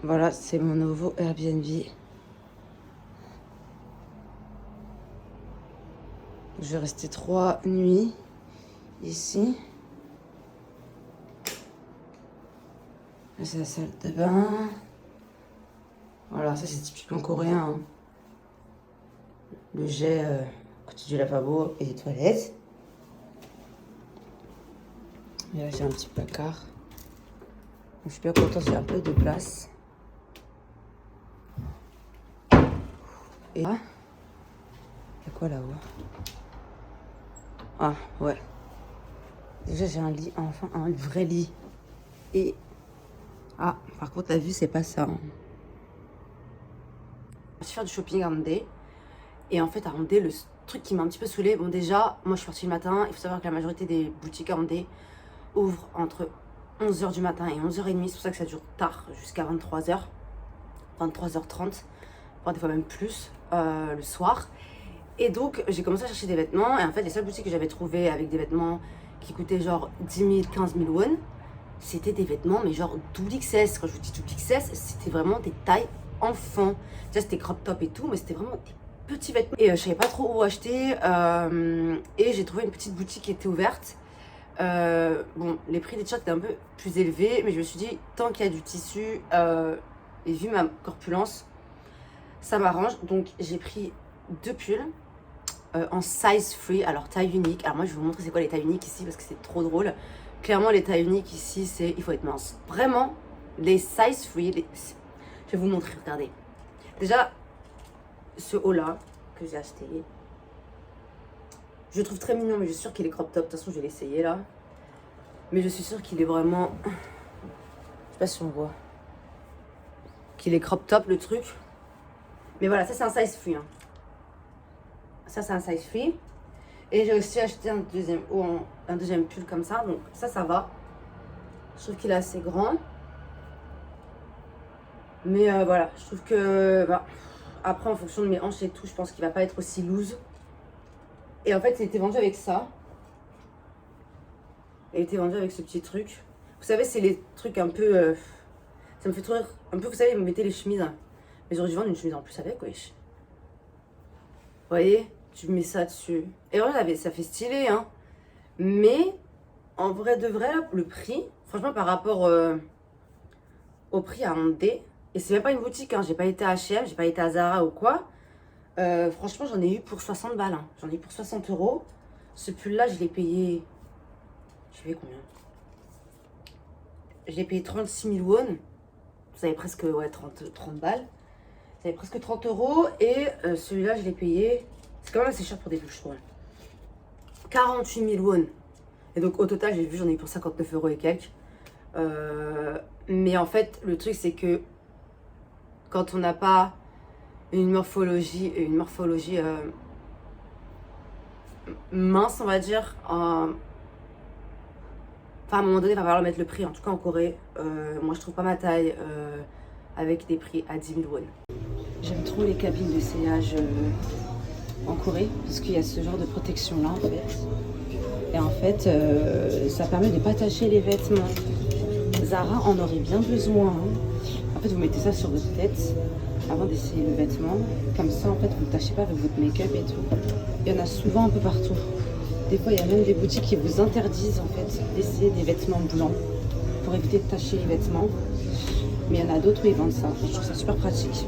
Voilà, c'est mon nouveau Airbnb. Je vais rester 3 nuits ici. Là, c'est la salle de bain. Voilà, ça c'est typiquement coréen. Hein. Le jet à côté du lavabo et des toilettes. Et là, j'ai un petit placard. Je suis bien contente, j'ai un peu de place. Et là, il y a quoi là-haut? Ah, ouais. Déjà, j'ai un lit, enfin, un vrai lit. Et... Ah, par contre, la vue, c'est pas ça. Hein. Je suis faire du shopping à Hongdae. Et en fait, à Hongdae, le truc qui m'a un petit peu saoulée... Bon, déjà, moi, je suis partie le matin. Il faut savoir que la majorité des boutiques à Hongdae ouvrent entre 11h du matin et 11h30. C'est pour ça que ça dure tard, jusqu'à 23h. 23h30. Voire des fois même plus, le soir. Et donc, j'ai commencé à chercher des vêtements. Et en fait, les seules boutiques que j'avais trouvées avec des vêtements qui coûtaient genre 10 000, 15 000 won, c'était des vêtements, mais genre double XS. Quand je vous dis double XS, c'était vraiment des tailles enfants. Déjà, c'était crop top et tout, mais c'était vraiment des petits vêtements. Et je savais pas trop où acheter. Et j'ai trouvé une petite boutique qui était ouverte. Bon, les prix des t-shirts étaient un peu plus élevés, mais je me suis dit, tant qu'il y a du tissu, et vu ma corpulence, ça m'arrange. Donc, j'ai pris 2 pulls. En size free, alors taille unique. Alors moi je vais vous montrer c'est quoi les tailles uniques ici parce que c'est trop drôle. Clairement les tailles uniques ici c'est il faut être mince. Vraiment les size free, je vais vous montrer, regardez. Déjà ce haut là que j'ai acheté, je le trouve très mignon mais je suis sûre qu'il est crop top. De toute façon je vais l'essayer là. Mais je suis sûre qu'il est vraiment, je sais pas si on voit, qu'il est crop top le truc. Mais voilà, ça c'est un size free hein. Ça c'est un size free. Et j'ai aussi acheté un deuxième pull comme ça. Donc ça va. Je trouve qu'il est assez grand. Mais voilà, je trouve que après en fonction de mes hanches et tout, je pense qu'il va pas être aussi loose. Et en fait il était vendu avec ça. Il était vendu avec ce petit truc. Vous savez c'est les trucs un peu... ça me fait trop rire. Un peu vous savez vous mettez les chemises. Mais j'aurais dû vendre une chemise en plus avec, wesh. Vous voyez? Tu mets ça dessus. Et voilà, ça fait stylé, hein. Mais, en vrai de vrai, là, le prix, franchement, par rapport au prix à Hongdae, et c'est même pas une boutique, hein, j'ai pas été à H&M, j'ai pas été à Zara ou quoi. Franchement, j'en ai eu pour 60 balles. Hein. J'en ai eu pour 60 euros. Ce pull-là, je l'ai payé... Je l'ai payé combien? Je l'ai payé 36 000 won. Vous avez presque, ouais, 30 balles. Ça avait presque 30 euros. Et celui-là, je l'ai payé... C'est quand même assez cher pour des pulls, je trouve. 48 000 won. Et donc, au total, j'ai vu, j'en ai eu pour 59 euros et quelques. Mais en fait, le truc, c'est que quand on n'a pas une morphologie mince, on va dire, enfin, à un moment donné, il va falloir mettre le prix. En tout cas, en Corée, moi, je trouve pas ma taille avec des prix à 10 000 won. J'aime trop les cabines d'essayage en Corée parce qu'il y a ce genre de protection là en fait. Et en fait, ça permet de ne pas tacher les vêtements. Zara en aurait bien besoin. Hein. En fait, vous mettez ça sur votre tête avant d'essayer le vêtement. Comme ça, en fait, vous ne tâchez pas avec votre make-up et tout. Il y en a souvent un peu partout. Des fois, il y a même des boutiques qui vous interdisent en fait d'essayer des vêtements blancs pour éviter de tacher les vêtements. Mais il y en a d'autres où ils vendent ça. Je trouve ça super pratique.